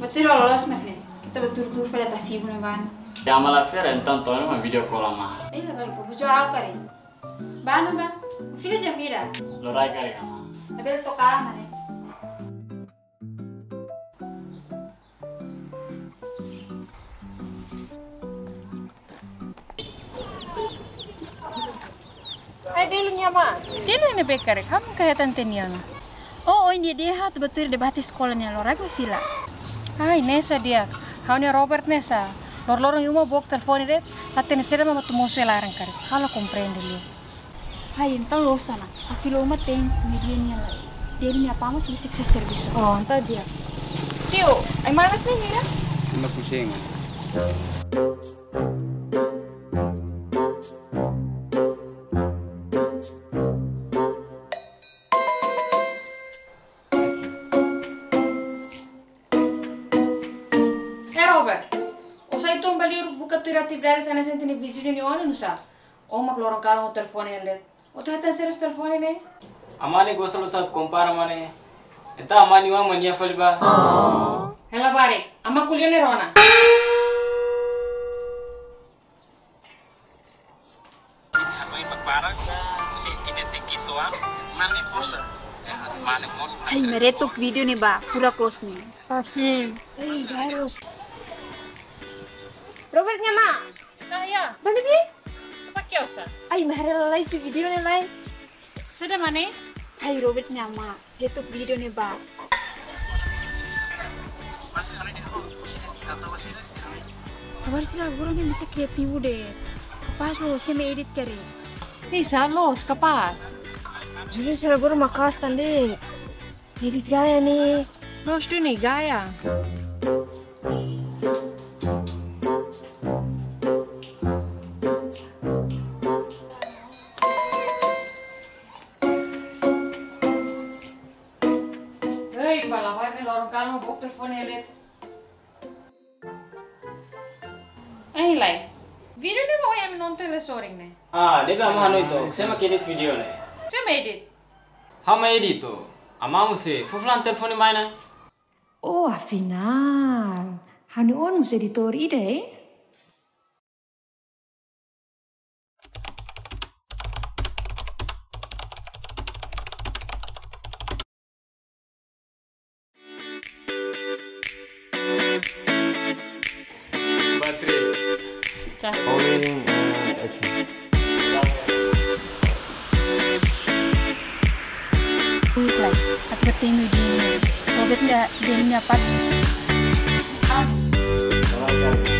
betul lolos nih. Kita betul-betul pada tasib nih ban. Ya malah fair entan tuh nama video call ama. Lah balik ke bujo akar ini. Ban ban. Film jam mira. Lorai kari ama. Tapi itu kalah mana? Hai dulu nyama. Dia ini bekar. Kamu kayak tante Niana. Oh ini dia hat betul debat sekolahnya Lora gue villa. Hai Nesa dia. Haunya Robert Nesa. Lorong yuma bok telepon det. Laten seda mama tu musuh larang kari. Kalau comprende dia. Hai entah lo sana. Tapi lo mah tem medianya lah. Dia ini apa mas bisa servis. Oh entah dia. Tio, ay malas nih Mira. Anda pusing. Tirati dari sana sentini bisnis ni orang nusa. Oh mak lorong kalau telepon yang lihat. Oh tuh hatan serius telepon ini. Amani gue selalu saat kompar amane. Eta amani wa mania faliba. Hela barik. Ama kuliah ni Rona. Amai magbarang si kinetik ituan mani forsa. Mani mos. Hai meretok video nih ba, full close nih. Hey Garus. Robert nyama. Nah ya. Mana dia? Apa kiosah? Ay mahal live di video nih live. Sudah mana? Hai Robert nyama. Retok video nih ba. Kabar sih lah, gue nih bisa kreatif deh. Kepas lo, saya mau edit kari. Bisa lo, kapas. Jadi saya baru makas tadi. Edit gaya nih. Lo sudah nih gaya. Hei, balawar nih lorong kamu bok telepon elit. Lai, video ni mau yang nonton le soring nih. Ah, dia bilang mahal itu. Saya mau edit video nih. Cuma edit. Hama edit tuh. Amamu sih. Fuflan telepon di mana? Oh, afinal. Hani on mus editor ide. Rolling action. Like, at bertemu di Robert nggak dia apa? Lorai kari.